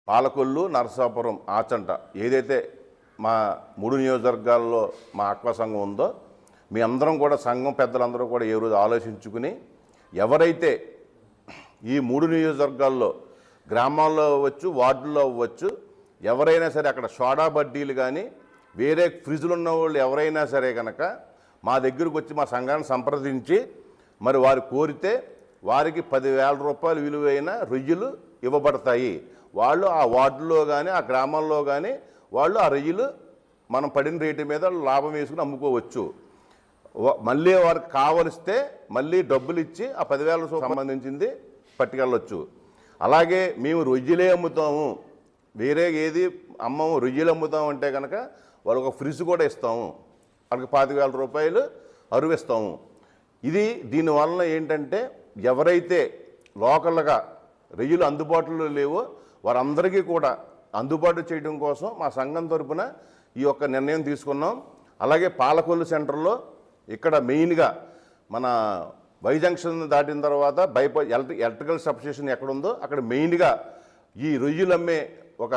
పాలకొల్లు, నరసాపురం, ఆచంట ఏదైతే మా 3 నియోజకవర్గాల్లో మా ఆక్వా సంఘం ఉందో మీ అందరం కూడా సంఘం పెద్దలందరూ కూడా ఏ రోజు ఆలోచించుకుని ఎవరైతే ఈ 3 నియోజకవర్గాల్లో గ్రామాల్లో అవ్వచ్చు, వార్డుల్లో అవ్వచ్చు, ఎవరైనా సరే అక్కడ సోడా బడ్డీలు కానీ వేరే ఫ్రిడ్జ్లు ఉన్న వాళ్ళు ఎవరైనా సరే కనుక మా దగ్గరకు వచ్చి మా సంఘాన్ని సంప్రదించి మరి వారు కోరితే వారికి 10,000 రూపాయలు విలువైన రొయ్యలు ఇవ్వబడతాయి. వాళ్ళు ఆ వార్డులో కానీ ఆ గ్రామాల్లో కానీ వాళ్ళు ఆ రొయ్యలు మనం పడిన రేటు మీద లాభం వేసుకుని అమ్ముకోవచ్చు. మళ్ళీ వారికి కావలిస్తే మళ్ళీ డబ్బులు ఇచ్చి ఆ 10,000 సంబంధించింది పట్టుకెళ్ళొచ్చు. అలాగే మేము రొయ్యలే అమ్ముతాము, వేరే ఏది అమ్మము, రొయ్యలు అమ్ముతాము అంటే కనుక వాళ్ళకి ఒక ఫ్రిడ్జ్ కూడా ఇస్తాము, వాళ్ళకి 25,000 రూపాయలు అరువిస్తాము. దీనివల్ల ఏంటంటే ఎవరైతే లోకల్గా రొయ్యలు అందుబాటులో లేవో వారందరికీ కూడా అందుబాటు చేయడం కోసం మా సంఘం తరపున ఈ యొక్క నిర్ణయం తీసుకున్నాం. అలాగే పాలకొల్లు సెంటర్లో ఇక్కడ మెయిన్గా మన వై జంక్షన్ దాటిన తర్వాత ఎలక్ట్రికల్ సబ్స్టేషన్ ఎక్కడుందో అక్కడ మెయిన్గా ఈ రొయ్యలు అమ్మే ఒక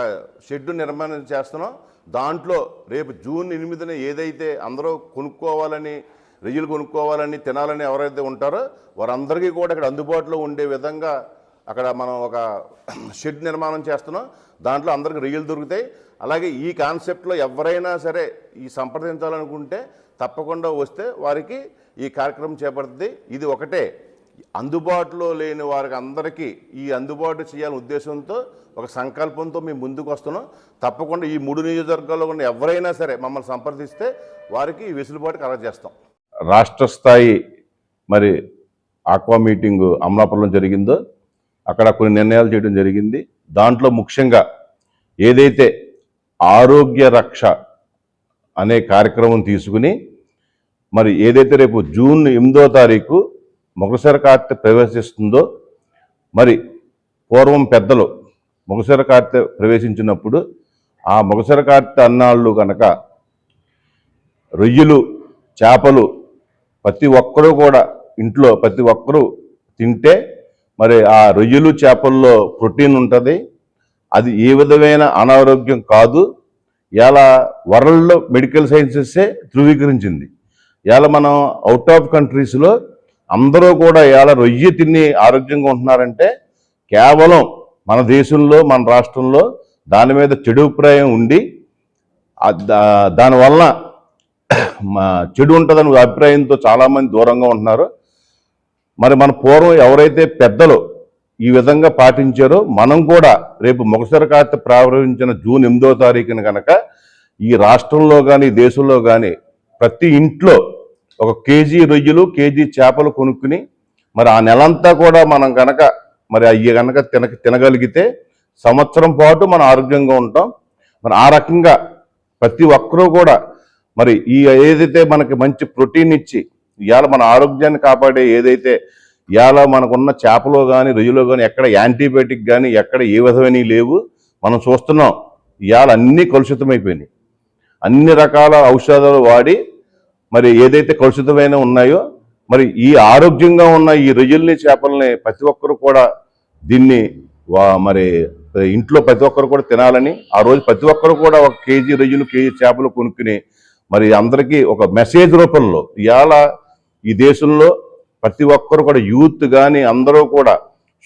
షెడ్ నిర్మాణం చేస్తున్నాం. దాంట్లో రేపు జూన్ 8న ఏదైతే అందరూ కొనుక్కోవాలని, రొయ్యలు కొనుక్కోవాలని, తినాలని ఎవరైతే ఉంటారో వారందరికీ కూడా ఇక్కడ అందుబాటులో ఉండే విధంగా అక్కడ మనం ఒక షెడ్ నిర్మాణం చేస్తున్నాం. దాంట్లో అందరికీ రొయ్యలు దొరుకుతాయి. అలాగే ఈ కాన్సెప్ట్లో ఎవరైనా సరే ఈ సంప్రదించాలనుకుంటే తప్పకుండా వస్తే వారికి ఈ కార్యక్రమం చేపడుతుంది. ఇది ఒకటే, అందుబాటులో లేని వారికి అందరికీ ఈ అందుబాటు చేయాలనే ఉద్దేశంతో ఒక సంకల్పంతో మేము ముందుకు వస్తున్నాం. తప్పకుండా ఈ 3 నియోజకవర్గాల్లో ఉన్న ఎవరైనా సరే మమ్మల్ని సంప్రదిస్తే వారికి ఈ వెసులుబాటు కలగజేస్తాం. రాష్ట్ర స్థాయి మరి ఆక్వా మీటింగు అమలాపురంలో జరిగిందో అక్కడ కొన్ని నిర్ణయాలు చేయడం జరిగింది. దాంట్లో ముఖ్యంగా ఏదైతే ఆరోగ్య రక్ష అనే కార్యక్రమం తీసుకుని మరి ఏదైతే రేపు జూన్ 8వ తారీఖు మొగసర కార్తె ప్రవేశిస్తుందో మరి పూర్వం పెద్దలు మొగసర కార్తె ప్రవేశించినప్పుడు ఆ మొగసర కార్తె అన్నాళ్ళు కనుక రొయ్యలు, చేపలు ప్రతి ఒక్కరూ కూడా ఇంట్లో ప్రతి ఒక్కరూ తింటే మరి ఆ రొయ్యలు, చేపల్లో ప్రోటీన్ ఉంటుంది. అది ఏ విధమైన అనారోగ్యం కాదు. ఇలా వరల్డ్లో మెడికల్ సైన్సెస్సే ధృవీకరించింది. ఇలా మనం అవుట్ ఆఫ్ కంట్రీస్లో అందరూ కూడా ఇలా రొయ్య తిని ఆరోగ్యంగా ఉంటున్నారంటే కేవలం మన దేశంలో, మన రాష్ట్రంలో దాని మీద చెడు అభిప్రాయం ఉండి దానివల్ల చెడు ఉంటుందని అభిప్రాయంతో చాలామంది దూరంగా ఉంటున్నారు. మరి మన పూర్వం ఎవరైతే పెద్దలు ఈ విధంగా పాటించారో మనం కూడా రేపు మొగసర కార్తె ప్రారంభించిన జూన్ 8వ తారీఖున కనుక ఈ రాష్ట్రంలో కానీ దేశంలో కానీ ప్రతి ఇంట్లో ఒక కేజీ రొయ్యలు, కేజీ చేపలు కొనుక్కుని మరి ఆ నెలంతా కూడా మనం కనుక మరి అవి కనుక తినగలిగితే సంవత్సరం పాటు మనం ఆరోగ్యంగా ఉంటాం. మరి ఆ రకంగా ప్రతి ఒక్కరూ కూడా మరి ఈ ఏదైతే మనకి మంచి ప్రోటీన్ ఇచ్చి ఇవాళ మన ఆరోగ్యాన్ని కాపాడే ఏదైతే ఇవాళ మనకున్న చేపలో కానీ రొయ్యలో కానీ ఎక్కడ యాంటీబయాటిక్ కానీ ఎక్కడ ఏ విధమైనవి లేవు. మనం చూస్తున్నాం ఇవాళ అన్నీ కలుషితమైపోయినాయి. అన్ని రకాల ఔషధాలు వాడి మరి ఏదైతే కలుషితమైన ఉన్నాయో మరి ఈ ఆరోగ్యంగా ఉన్న ఈ రొయ్యల్ని, చేపల్ని ప్రతి ఒక్కరు కూడా దీన్ని మరి ఇంట్లో ప్రతి ఒక్కరు కూడా తినాలని ఆ రోజు ప్రతి ఒక్కరు కూడా ఒక కేజీ రొయ్యలు, కేజీ చేపలు కొనుక్కుని మరి అందరికీ ఒక మెసేజ్ రూపంలో ఇవాళ ఈ దేశంలో ప్రతి ఒక్కరు కూడా యూత్ కానీ అందరూ కూడా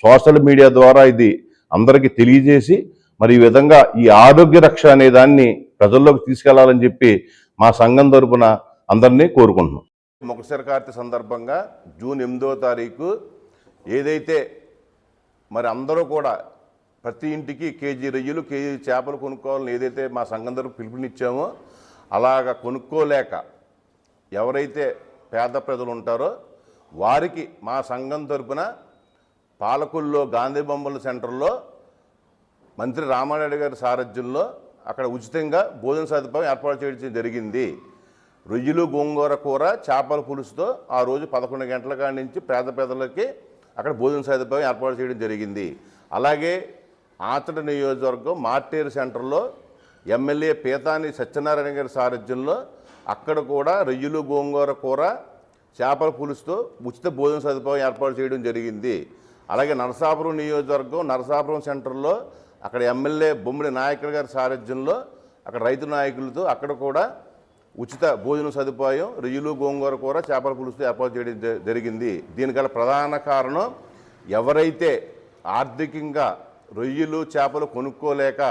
సోషల్ మీడియా ద్వారా ఇది అందరికీ తెలియజేసి మరి ఈ విధంగా ఈ ఆరోగ్య రక్ష అనే దాన్ని ప్రజల్లోకి తీసుకెళ్లాలని చెప్పి మా సంఘం తరపున అందరినీ కోరుకుంటున్నాం. మొగసర కార్తె సందర్భంగా జూన్ 8వ తారీఖు ఏదైతే మరి అందరూ కూడా ప్రతి ఇంటికి కేజీ రొయ్యలు, కేజీ చేపలు కొనుక్కోవాలని ఏదైతే మా సంఘం తరపు పిలుపునిచ్చామో అలాగా కొనుక్కోలేక ఎవరైతే పేద ప్రజలు ఉంటారో వారికి మా సంఘం తరపున పాలకొల్లులో గాంధీ బొమ్మల సెంటర్లో మంత్రి రామారెడ్డి గారి సారథ్యంలో అక్కడ ఉచితంగా భోజన సదుపాయం ఏర్పాటు చేయడం జరిగింది. రొయ్యలు, గోంగూర కూర, చేపల పులుసుతో ఆ రోజు 11 గంటల కాడి నుంచి పేద పేదలకి అక్కడ భోజన సదుపాయం ఏర్పాటు చేయడం జరిగింది. అలాగే ఆచట నియోజకవర్గం మార్టేరు సెంటర్లో ఎమ్మెల్యే పీతాని సత్యనారాయణ గారి సారథ్యంలో అక్కడ కూడా రొయ్యలు, గోంగూర కూర, చేపల పులుసుతో ఉచిత భోజన సదుపాయం ఏర్పాటు చేయడం జరిగింది. అలాగే నరసాపురం నియోజకవర్గం నరసాపురం సెంటర్లో అక్కడ ఎమ్మెల్యే బొమ్మిడి నాయకులు గారి సారథ్యంలో అక్కడ రైతు నాయకులతో అక్కడ కూడా ఉచిత భోజన సదుపాయం, రొయ్యలు, గోంగూర కూర, చేపల పులుసు ఏర్పాటు చేయడం జరిగింది. దీనికల ప్రధాన కారణం ఎవరైతే ఆర్థికంగా రొయ్యలు, చేపలు కొనుక్కోలేక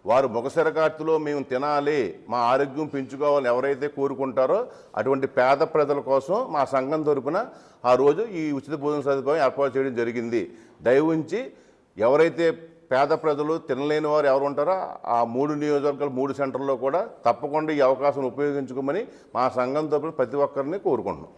వారు మొగసెరగాట్టులో మేము తినాలి, మా ఆరోగ్యం పెంచుకోవాలని ఎవరైతే కోరుకుంటారో అటువంటి పేద ప్రజల కోసం మా సంఘం తరపున ఆ రోజు ఈ ఉచిత భోజన సదుపాయం ఏర్పాటు చేయడం జరిగింది. దయవుంచి ఎవరైతే పేద ప్రజలు తినలేని వారు ఎవరు ఉంటారో ఆ 3 నియోజకవర్గాలు 3 సెంటర్లో కూడా తప్పకుండా ఈ అవకాశం ఉపయోగించుకోమని మా సంఘం తరపున ప్రతి ఒక్కరిని కోరుకుంటున్నాం.